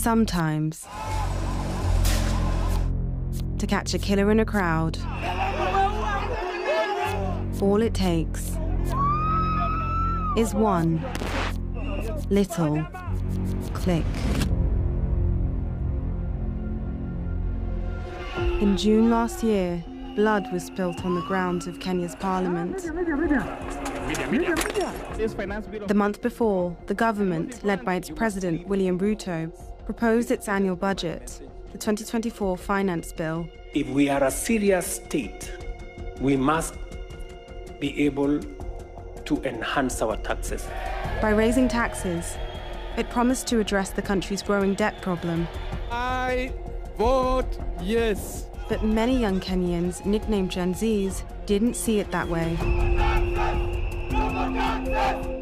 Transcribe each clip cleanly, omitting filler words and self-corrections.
sometimes, to catch a killer in a crowd, all it takes is one little click. In June last year, blood was spilt on the grounds of Kenya's parliament. The month before, the government, led by its president, William Ruto, proposed its annual budget, the 2024 finance bill. If we are a serious state, we must be able to enhance our taxes. By raising taxes, it promised to address the country's growing debt problem. I vote yes. But many young Kenyans, nicknamed Gen Zs, didn't see it that way.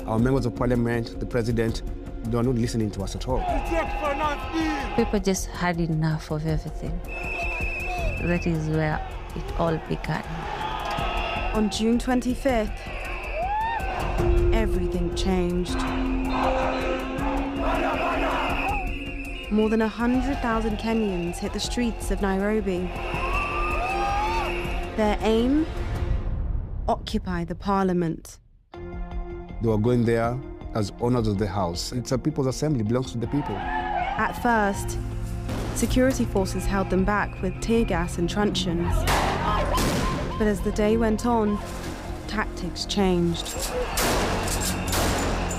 Our members of parliament, the president, they are not listening to us at all. People just had enough of everything. That is where it all began. On June 25th, everything changed. More than 100,000 Kenyans hit the streets of Nairobi. Their aim? Occupy the parliament. They were going there as owners of the house. It's a people's assembly, belongs to the people. At first, security forces held them back with tear gas and truncheons. But as the day went on, tactics changed.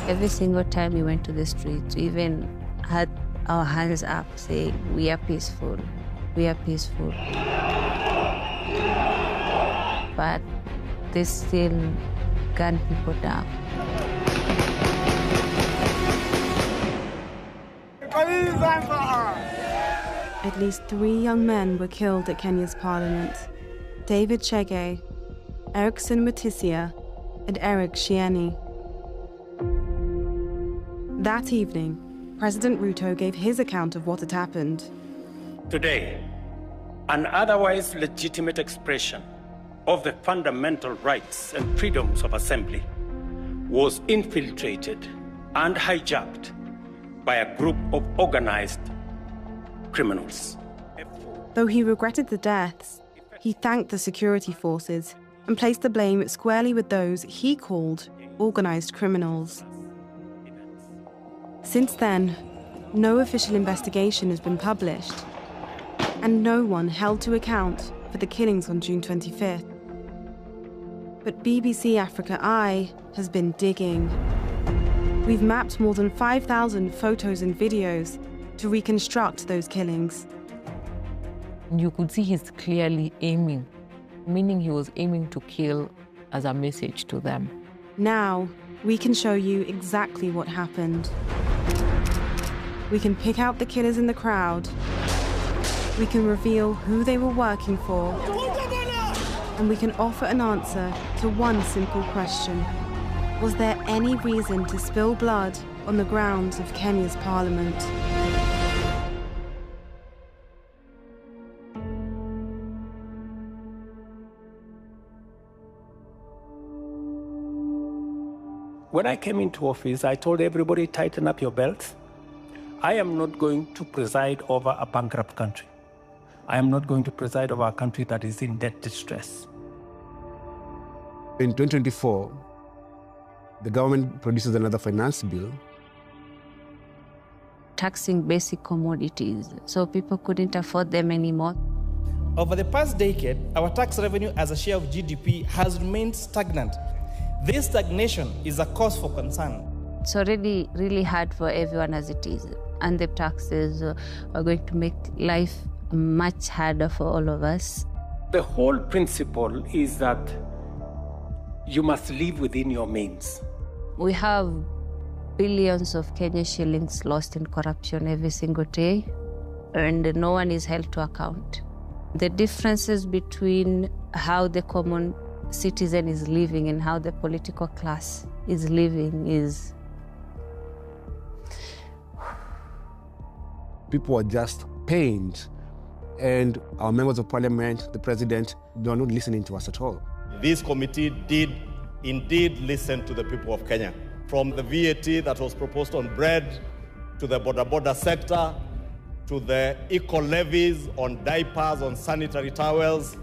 Every single time we went to the streets, we even had our hands up saying, we are peaceful, we are peaceful. But they still gun people down. At least 3 young men were killed at Kenya's parliament: David Chege, Erickson Mutisia, and Eric Shieni. That evening, President Ruto gave his account of what had happened. Today, an otherwise legitimate expression of the fundamental rights and freedoms of assembly was infiltrated and hijacked by a group of organized criminals. Though he regretted the deaths, he thanked the security forces and placed the blame squarely with those he called organized criminals. Since then, no official investigation has been published, and no one held to account for the killings on June 25th. But BBC Africa Eye has been digging. We've mapped more than 5,000 photos and videos to reconstruct those killings. You could see he's clearly aiming, meaning he was aiming to kill as a message to them. Now, we can show you exactly what happened. We can pick out the killers in the crowd. We can reveal who they were working for. And we can offer an answer to one simple question. Was there any reason to spill blood on the grounds of Kenya's parliament? When I came into office, I told everybody, tighten up your belts. I am not going to preside over a bankrupt country. I am not going to preside over a country that is in debt distress. In 2024, the government produces another finance bill. Taxing basic commodities, so people couldn't afford them anymore. Over the past decade, our tax revenue as a share of GDP has remained stagnant. This stagnation is a cause for concern. It's already really hard for everyone as it is, and the taxes are going to make life much harder for all of us. The whole principle is that you must live within your means. We have billions of Kenya shillings lost in corruption every single day, and no one is held to account. The differences between how the common citizen is living and how the political class is living is... People are just pained, and our members of parliament, the president, they are not listening to us at all. This committee did indeed listen to the people of Kenya. From the VAT that was proposed on bread, to the border sector, to the eco levies on diapers, on sanitary towels.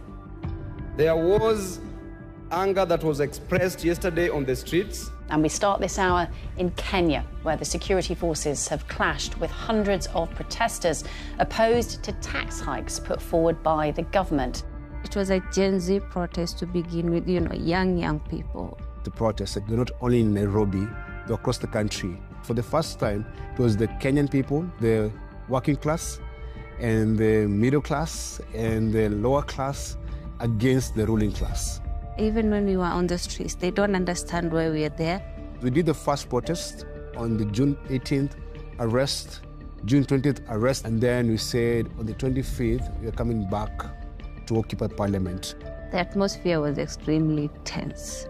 There was anger that was expressed yesterday on the streets. And we start this hour in Kenya, where the security forces have clashed with hundreds of protesters opposed to tax hikes put forward by the government. It was a Gen Z protest to begin with, young people. The protests, they're not only in Nairobi, they're across the country. For the first time, it was the Kenyan people, the working class, and the middle class, and the lower class against the ruling class. Even when we were on the streets, they don't understand why we are there. We did the first protest on the June 18th arrest, June 20th arrest, and then we said on the 25th, we are coming back to occupy Parliament. The atmosphere was extremely tense,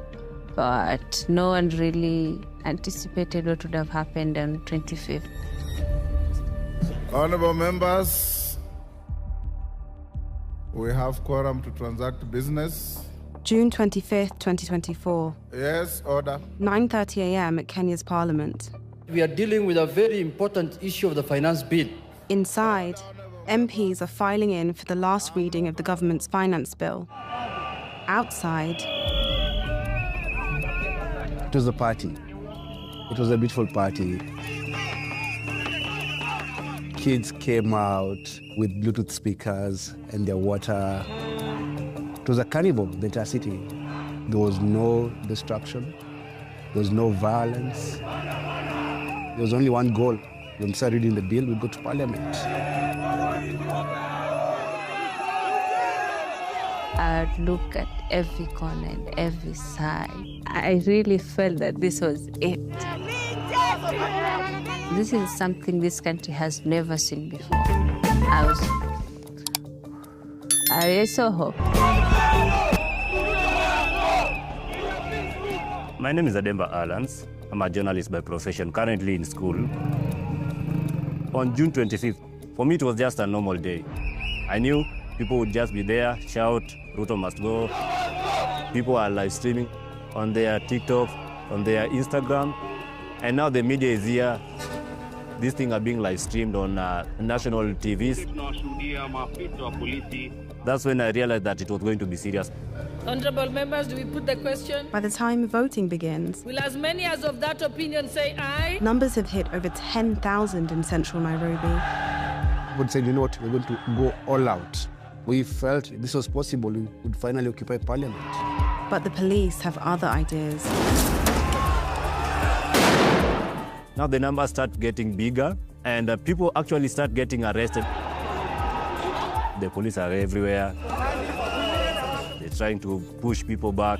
but no one really anticipated what would have happened on 25th. Honorable members, we have quorum to transact business. June 25th, 2024. Yes, order. 9:30 a.m. at Kenya's Parliament. We are dealing with a very important issue of the finance bill. Inside, MPs are filing in for the last reading of the government's finance bill. Outside, it was a party. It was a beautiful party. Kids came out with Bluetooth speakers and their water. It was a carnival, the entire city. There was no destruction. There was no violence. There was only one goal. When we started reading the bill, we go to Parliament. I'd look at every corner and every side. I really felt that this was it. This is something this country has never seen before. I saw hope. My name is Ademba Alans. I'm a journalist by profession, currently in school. On June 25th, for me it was just a normal day. I knew people would just be there, shout, Ruto must go. People are live streaming on their TikTok, on their Instagram, and now the media is here. These things are being live streamed on national TVs. That's when I realized that it was going to be serious. Honorable members, do we put the question? By the time voting begins, will as many as of that opinion say aye? Numbers have hit over 10,000 in central Nairobi. But said, you know what, we're going to go all out. We felt this was possible, we would finally occupy Parliament. But the police have other ideas. Now the numbers start getting bigger and people actually start getting arrested. The police are everywhere. They're trying to push people back.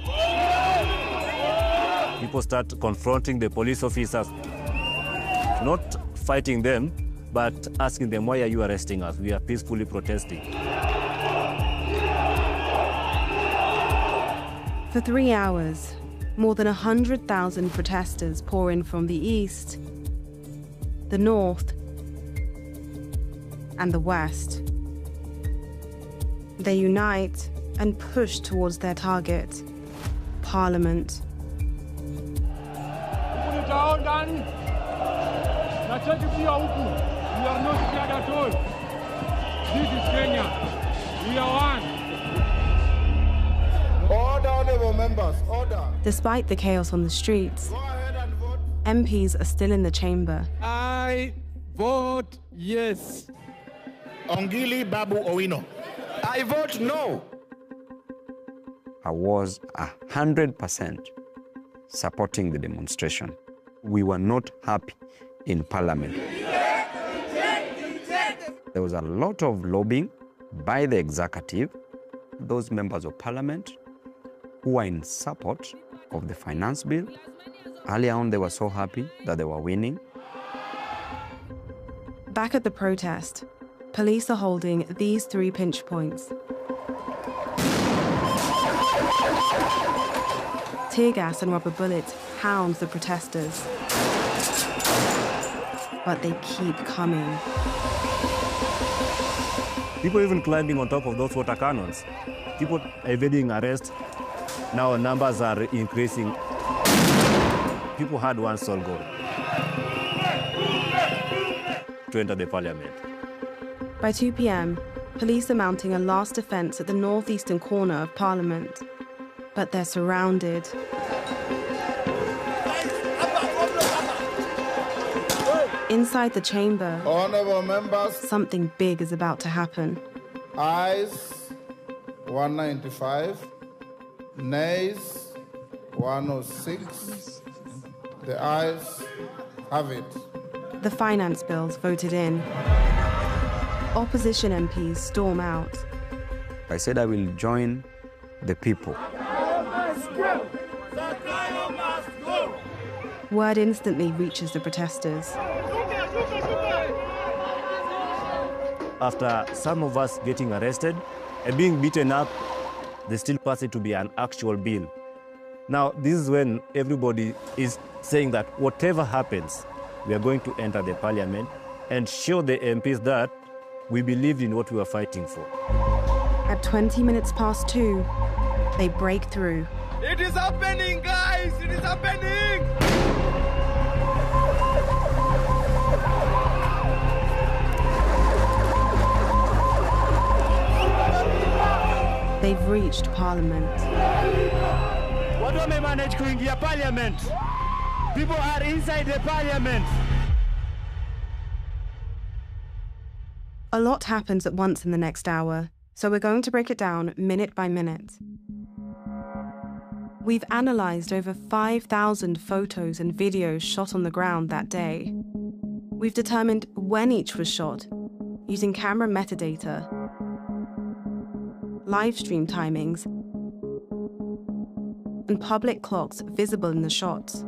People start confronting the police officers, not fighting them, but asking them, why are you arresting us? We are peacefully protesting. For 3 hours, more than 100,000 protesters pour in from the east, the north, and the west. They unite and push towards their target, Parliament. We are not scared at all. This is Kenya. We are one. Order, honorable members, order. Despite the chaos on the streets, MPs are still in the chamber. I vote yes. Ongili Babu Owino. I vote no. I was 100% supporting the demonstration. We were not happy in Parliament. There was a lot of lobbying by the executive, those members of Parliament who were in support of the finance bill. Earlier on, they were so happy that they were winning. Back at the protest, police are holding these 3 pinch points. Tear gas and rubber bullets hound the protesters. But they keep coming. People even climbing on top of those water cannons. People evading arrest. Now numbers are increasing. People had one sole goal: to enter the Parliament. By 2 p.m, police are mounting a last defence at the northeastern corner of Parliament. But they're surrounded. Inside the chamber, Honorable members, something big is about to happen. ayes 195, nays 106. The ayes have it. The finance bills voted in. Opposition MPs storm out. I said I will join the people. Word instantly reaches the protesters. After some of us getting arrested and being beaten up, they still pass it to be an actual bill. Now, this is when everybody is saying that whatever happens, we are going to enter the parliament and show the MPs that we believed in what we were fighting for. At 20 minutes past 2, they break through. It is happening, guys! It is happening! They've reached Parliament. Watu wamemanage kuingia Parliament. People are inside the Parliament. A lot happens at once in the next hour, so we're going to break it down minute by minute. We've analysed over 5,000 photos and videos shot on the ground that day. We've determined when each was shot, using camera metadata, live stream timings, and public clocks visible in the shots.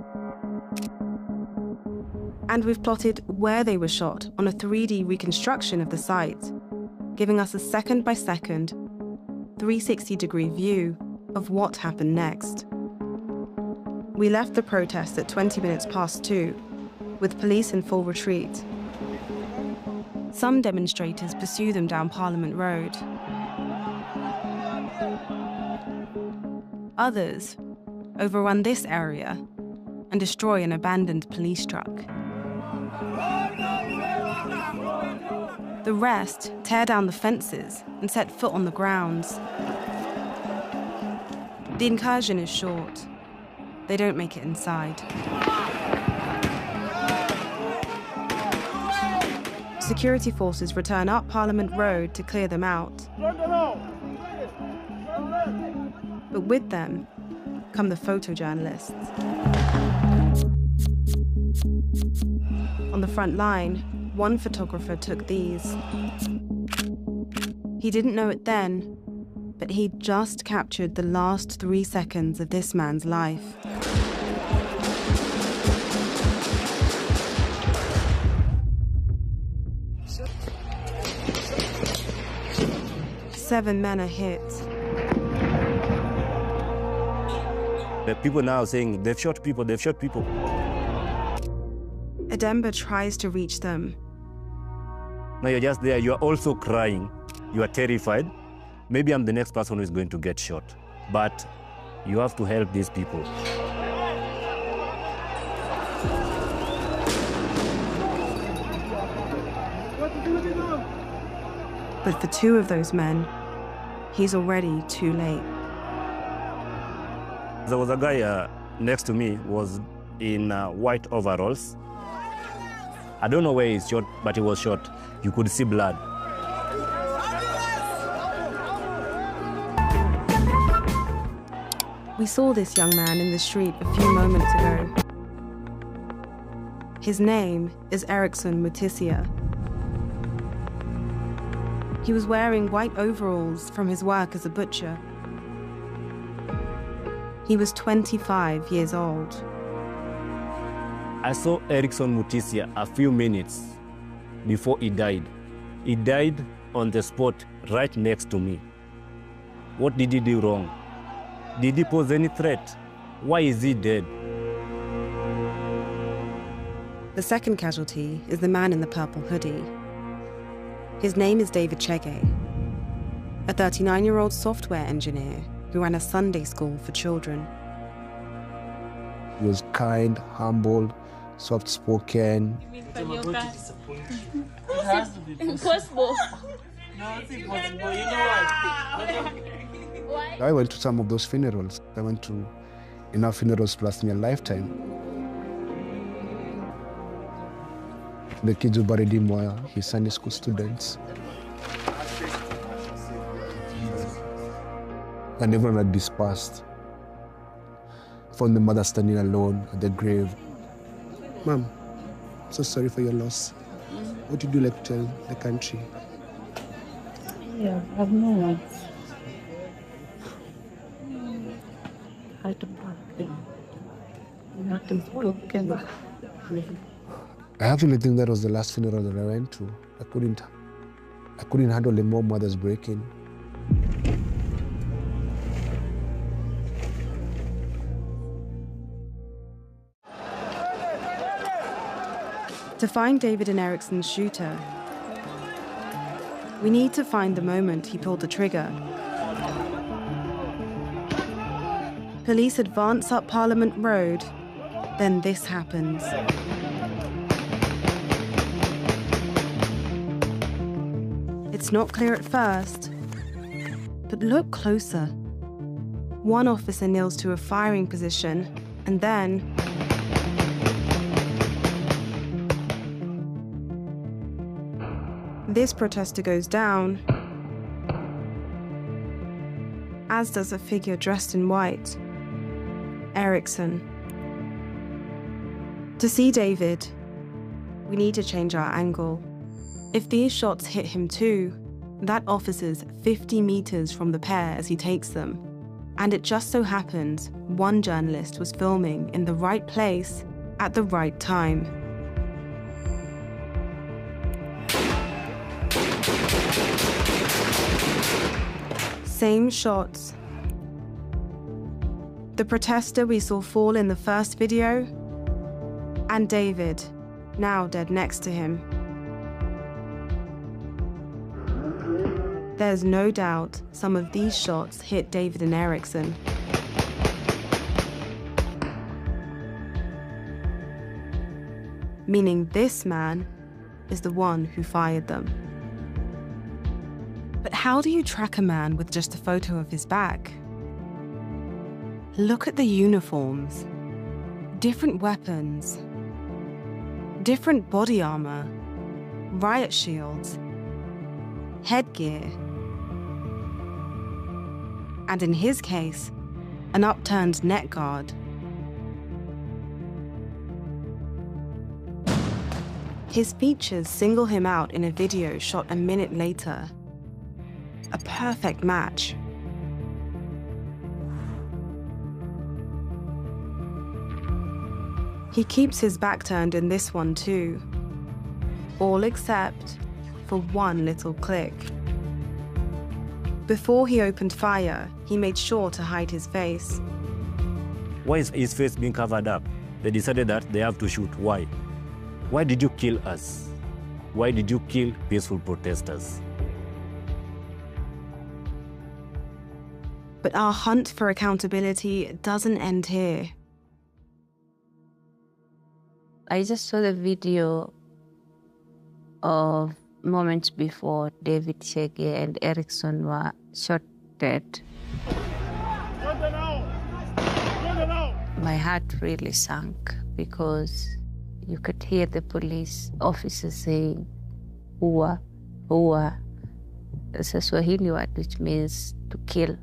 And we've plotted where they were shot on a 3D reconstruction of the site, giving us a second-by-second, 360-degree view of what happened next. We left the protests at 20 minutes past 2, with police in full retreat. Some demonstrators pursue them down Parliament Road. Others overrun this area and destroy an abandoned police truck. The rest tear down the fences and set foot on the grounds. The incursion is short. They don't make it inside. Security forces return up Parliament Road to clear them out. But with them come the photojournalists. On the front line, one photographer took these. He didn't know it then, but he'd just captured the last 3 seconds of this man's life. Seven men are hit. The people now saying, they've shot people, they've shot people. Edemba tries to reach them. Now you're just there, you're also crying, you are terrified. Maybe I'm the next person who is going to get shot, but you have to help these people. But for 2 of those men, he's already too late. There was a guy next to me, was in white overalls. I don't know where he's shot, but he was shot. You could see blood. We saw this young man in the street a few moments ago. His name is Erickson Mutisia. He was wearing white overalls from his work as a butcher. He was 25 years old. I saw Erickson Mutisia a few minutes before he died. He died on the spot right next to me. What did he do wrong? Did he pose any threat? Why is he dead? The second casualty is the man in the purple hoodie. His name is David Chege, a 39-year-old software engineer who ran a Sunday school for children. He was kind, humble, soft-spoken. Impossible. I went to some of those funerals. I went to enough funerals to last me a lifetime. The kids who buried him were his Sunday school students. And everyone had dispersed. Found the mother standing alone at the grave. Mom, so sorry for your loss. What would you like to tell the country? Yeah, I have no words. Heartbroken. I actually think that was the last funeral that I went to. I couldn't handle the more mothers breaking. To find David and Ericsson's shooter, we need to find the moment he pulled the trigger. Police advance up Parliament Road, then this happens. It's not clear at first, but look closer. One officer kneels to a firing position, and then this protester goes down, as does a figure dressed in white, Ericsson. To see David, we need to change our angle. If these shots hit him too, that officer's 50 meters from the pair as he takes them. And it just so happens one journalist was filming in the right place at the right time. Same shots. The protester we saw fall in the first video, and David, now dead next to him. There's no doubt some of these shots hit David and Ericsson. Meaning this man is the one who fired them. But how do you track a man with just a photo of his back? Look at the uniforms. Different weapons. Different body armor. Riot shields. Headgear. And in his case, an upturned neck guard. His features single him out in a video shot a minute later. A perfect match. He keeps his back turned in this one too. All except for one little click. Before he opened fire, he made sure to hide his face. Why is his face being covered up? They decided that they have to shoot. Why? Why did you kill us? Why did you kill peaceful protesters? But our hunt for accountability doesn't end here. I just saw the video of moments before David Chege and Ericsson were shot dead. My heart really sank because you could hear the police officers saying, "Hua, hua." It's a Swahili word which means to kill.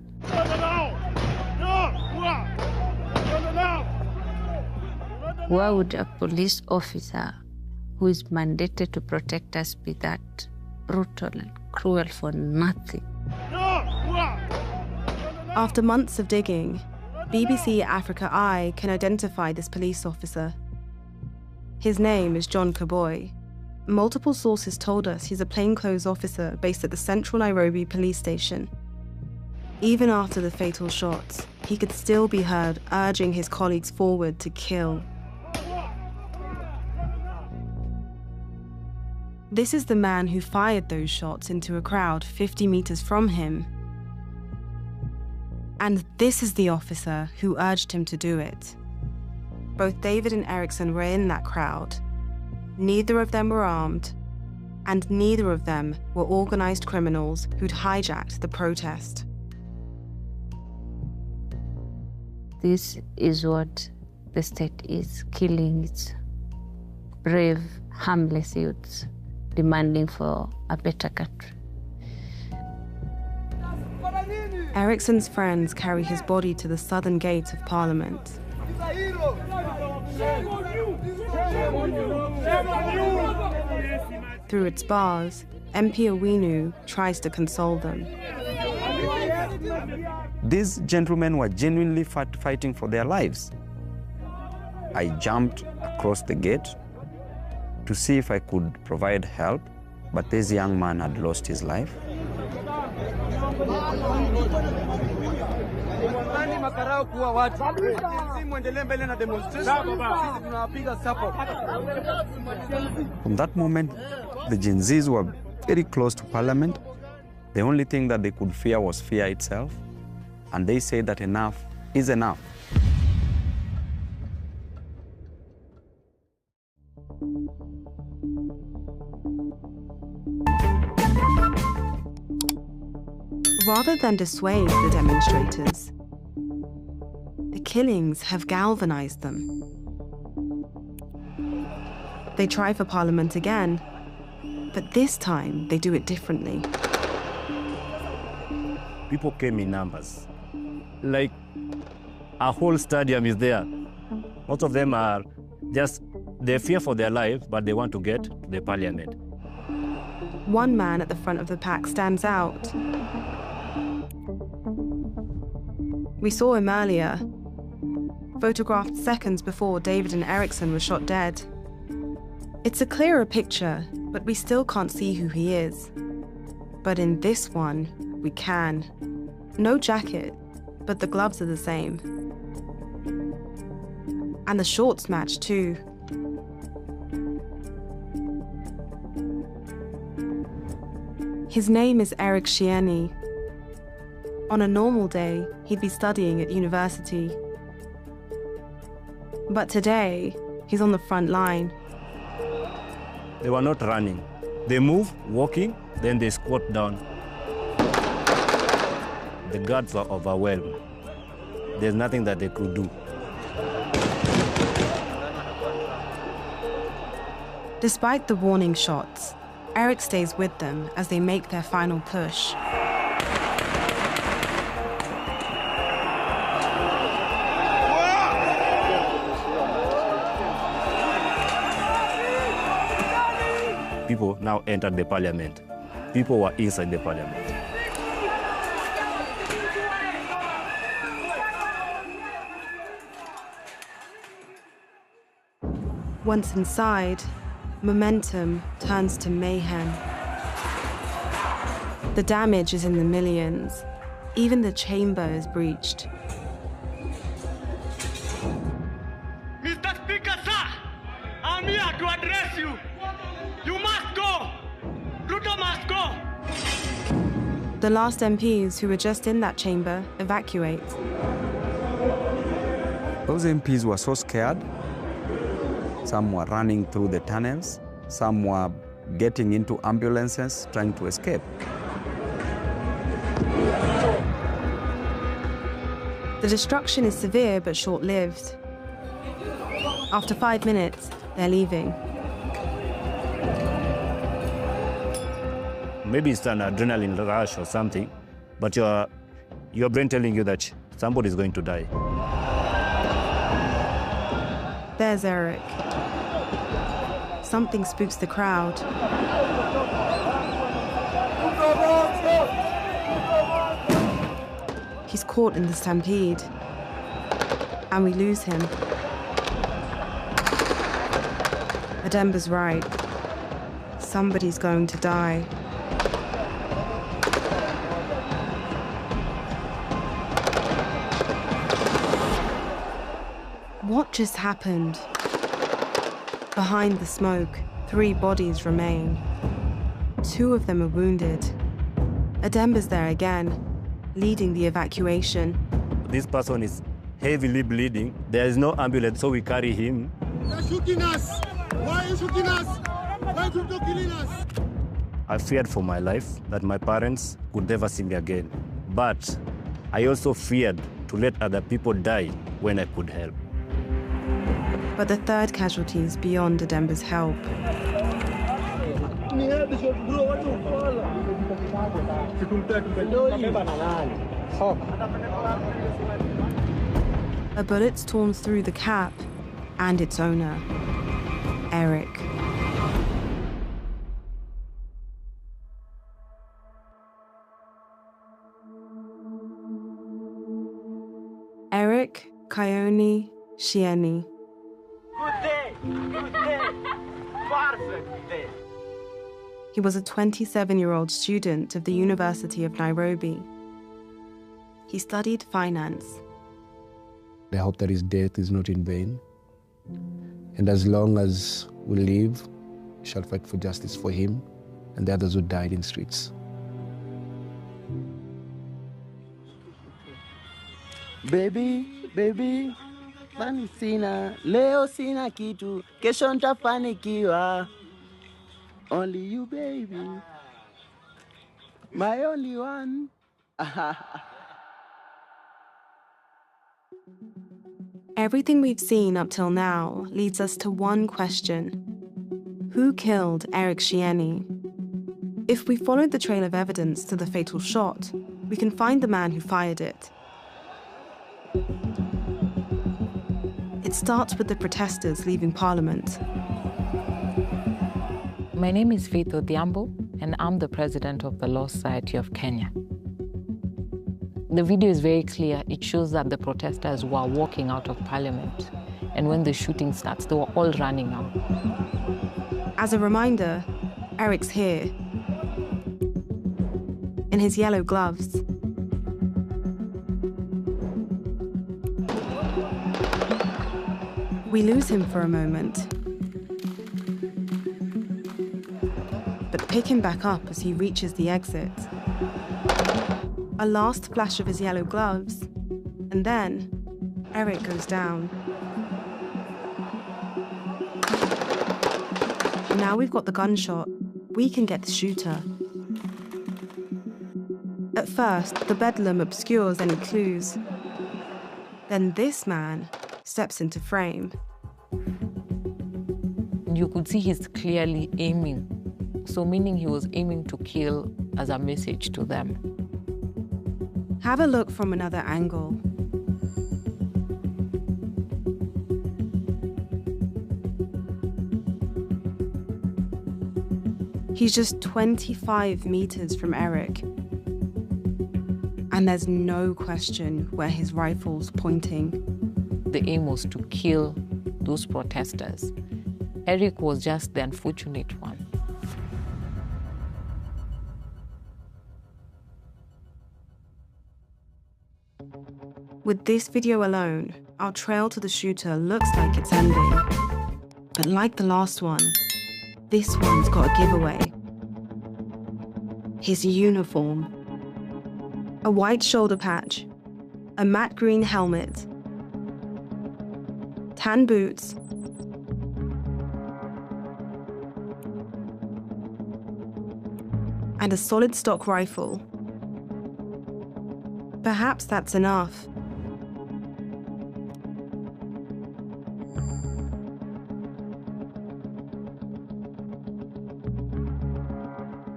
Why would a police officer who is mandated to protect us be that brutal and cruel for nothing? After months of digging, BBC Africa Eye can identify this police officer. His name is John Kaboi. Multiple sources told us he's a plainclothes officer based at the Central Nairobi police station. Even after the fatal shots, he could still be heard urging his colleagues forward to kill. This is the man who fired those shots into a crowd 50 meters from him. And this is the officer who urged him to do it. Both David and Eriksson were in that crowd. Neither of them were armed, and neither of them were organized criminals who'd hijacked the protest. This is what the state is, killing its brave, harmless youths, demanding for a better country. Eriksson's friends carry his body to the southern gate of Parliament. Through its bars, MP Owinu tries to console them. These gentlemen were genuinely fighting for their lives. I jumped across the gate to see if I could provide help, but this young man had lost his life. From that moment, the Gen Zs were very close to Parliament. The only thing that they could fear was fear itself, and they said that enough is enough. Rather than dissuade the demonstrators, the killings have galvanized them. They try for Parliament again, but this time they do it differently. People came in numbers. Like, a whole stadium is there. Most of them are just, they fear for their lives, but they want to get to the Parliament. One man at the front of the pack stands out. We saw him earlier, photographed seconds before David and Eriksson were shot dead. It's a clearer picture, but we still can't see who he is. But in this one, we can. No jacket, but the gloves are the same. And the shorts match too. His name is Eric Shieni. On a normal day, he'd be studying at university. But today, he's on the front line. They were not running. They move, walking, then they squat down. The guards were overwhelmed. There's nothing that they could do. Despite the warning shots, Eric stays with them as they make their final push. People now entered the Parliament. People were inside the Parliament. Once inside, momentum turns to mayhem. The damage is in the millions. Even the chamber is breached. Mr. Speaker, sir, I'm here to address you. You must go. Ruto must go. The last MPs who were just in that chamber evacuate. Those MPs were so scared. Some were running through the tunnels. Some were getting into ambulances, trying to escape. The destruction is severe but short-lived. After 5 minutes, they're leaving. Maybe it's an adrenaline rush or something, but your brain telling you that somebody is going to die. There's Eric. Something spooks the crowd. He's caught in the stampede, and we lose him. Ademba's right. Somebody's going to die. What just happened? Behind the smoke, 3 bodies remain. 2 of them are wounded. Ademba's there again, leading the evacuation. This person is heavily bleeding. There is no ambulance, so we carry him. They're shooting us. Why are you shooting us? Why are you killing us? I feared for my life that my parents could never see me again. But I also feared to let other people die when I could help. But the third casualty is beyond Ademba's help. A bullet's torn through the cap and its owner, Eric. Eric Kayoni Shieni. Good day. Good day. Perfect day. He was a 27-year-old student of the University of Nairobi. He studied finance. I hope that his death is not in vain. And as long as we live, we shall fight for justice for him and the others who died in streets. Baby, fani sina, leo sina kitu, kesho nitafanikiwa. Only you, baby, my only one. Everything we've seen up till now leads us to one question. Who killed Eric Shieni? If we followed the trail of evidence to the fatal shot, we can find the man who fired it. It starts with the protesters leaving Parliament. My name is Faith Odhiambo, and I'm the president of the Law Society of Kenya. The video is very clear. It shows that the protesters were walking out of Parliament, and when the shooting starts, they were all running out. As a reminder, Eric's here, in his yellow gloves. We lose him for a moment, but pick him back up as he reaches the exit. A last flash of his yellow gloves, and then Eric goes down. Now we've got the gunshot, we can get the shooter. At first, the bedlam obscures any clues. Then this man steps into frame. You could see he's clearly aiming. So meaning he was aiming to kill as a message to them. Have a look from another angle. He's just 25 meters from Eric. And there's no question where his rifle's pointing. The aim was to kill those protesters. Eric was just the unfortunate one. With this video alone, our trail to the shooter looks like it's ending. But like the last one, this one's got a giveaway. His uniform. A white shoulder patch, a matte green helmet, tan boots, and a solid stock rifle. Perhaps that's enough.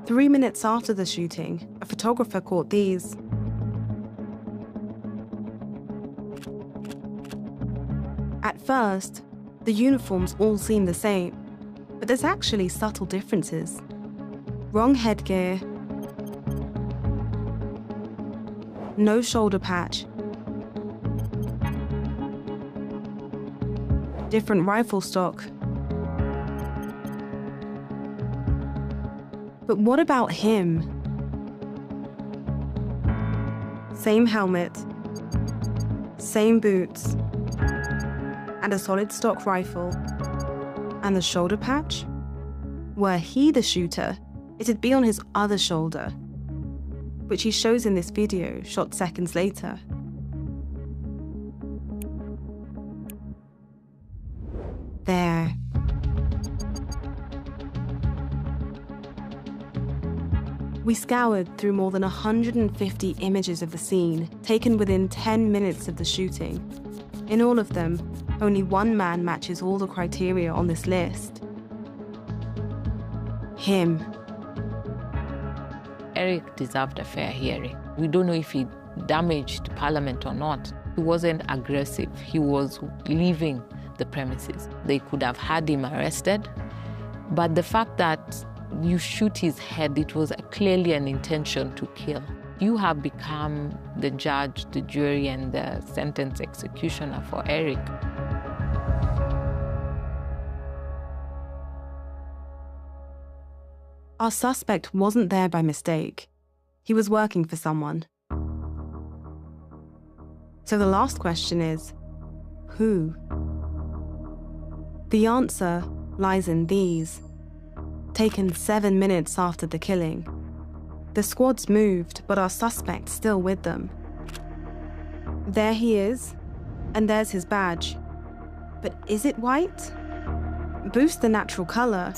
Three minutes after the shooting, a photographer caught these. At first, the uniforms all seem the same, but there's actually subtle differences. Wrong headgear, no shoulder patch, different rifle stock. But what about him? Same helmet, same boots, and a solid stock rifle. And the shoulder patch? Were he the shooter, it'd be on his other shoulder, which he shows in this video shot seconds later. We scoured through more than 150 images of the scene, taken within 10 minutes of the shooting. In all of them, only one man matches all the criteria on this list. Him. Eric deserved a fair hearing. We don't know if he damaged Parliament or not. He wasn't aggressive. He was leaving the premises. They could have had him arrested, but the fact that you shoot his head, it was clearly an intention to kill. You have become the judge, the jury, and the sentence executioner for Eric. Our suspect wasn't there by mistake. He was working for someone. So the last question is, who? The answer lies in these. Taken 7 minutes after the killing. The squad's moved, but our suspect's still with them. There he is, and there's his badge. But is it white? Boost the natural color.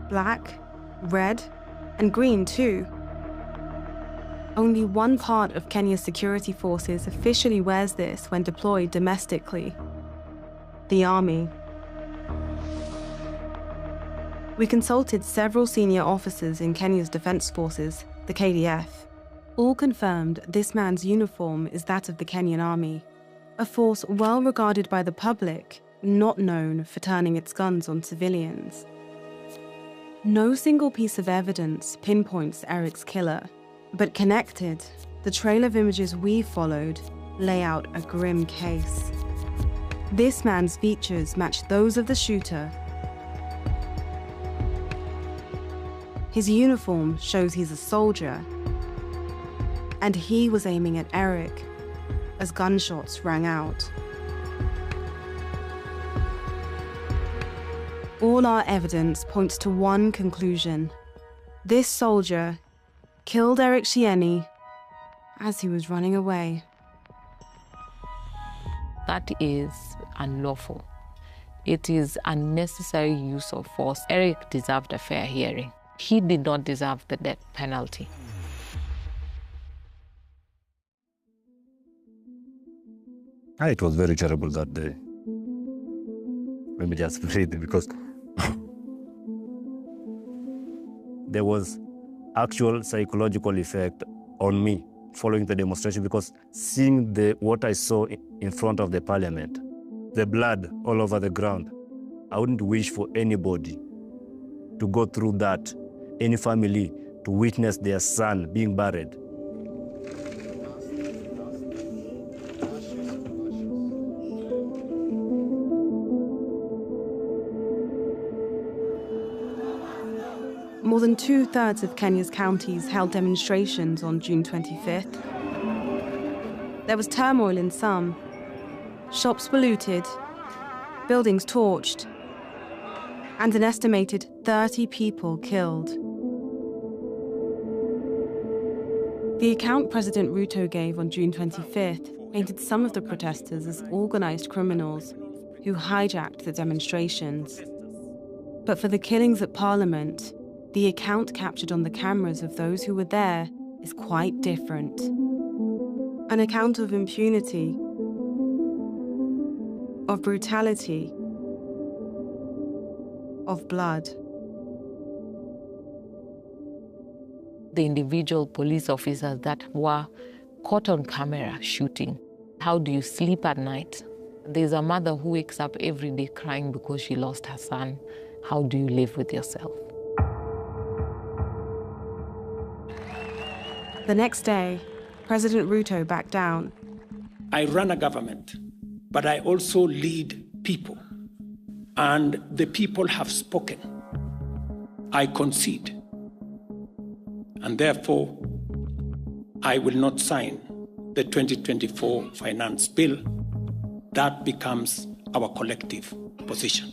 Black, red, and green too. Only one part of Kenya's security forces officially wears this when deployed domestically: the army. We consulted several senior officers in Kenya's defense forces, the KDF. All confirmed this man's uniform is that of the Kenyan army, a force well regarded by the public, not known for turning its guns on civilians. No single piece of evidence pinpoints Eric's killer, but connected, the trail of images we followed lay out a grim case. This man's features match those of the shooter. His uniform shows he's a soldier, and he was aiming at Eric as gunshots rang out. All our evidence points to one conclusion. This soldier killed Eric Shieni as he was running away. That is unlawful. It is unnecessary use of force. Eric deserved a fair hearing. He did not deserve the death penalty. It was very terrible that day. Let me just breathe, because there was actual psychological effect on me following the demonstration, because seeing what I saw in front of the parliament, the blood all over the ground, I wouldn't wish for anybody to go through that, any family to witness their son being buried. More than 2/3 of Kenya's counties held demonstrations on June 25th. There was turmoil in some. Shops were looted, buildings torched, and an estimated 30 people killed. The account President Ruto gave on June 25th painted some of the protesters as organized criminals who hijacked the demonstrations. But for the killings at Parliament, the account captured on the cameras of those who were there is quite different. An account of impunity, of brutality, of blood. The individual police officers that were caught on camera shooting. How do you sleep at night? There's a mother who wakes up every day crying because she lost her son. How do you live with yourself? The next day, President Ruto backed down. I run a government, but I also lead people. And the people have spoken. I concede. And therefore, I will not sign the 2024 finance bill. That becomes our collective position.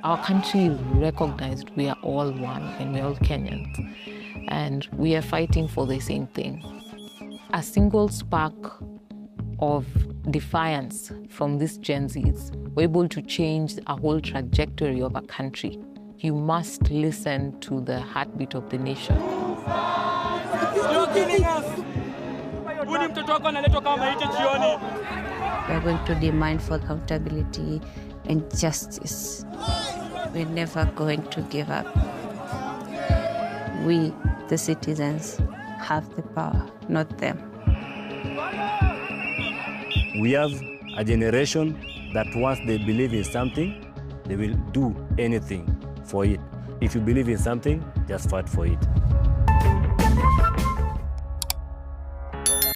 Our country is recognized. We are all one and we're all Kenyans. And we are fighting for the same thing. A single spark of defiance from these Gen Zs were able to change a whole trajectory of a country. You must listen to the heartbeat of the nation. You're killing us. We're going to demand for accountability and justice. We're never going to give up. We, the citizens, have the power, not them. We have a generation that once they believe in something, they will do anything for it. If you believe in something, just fight for it.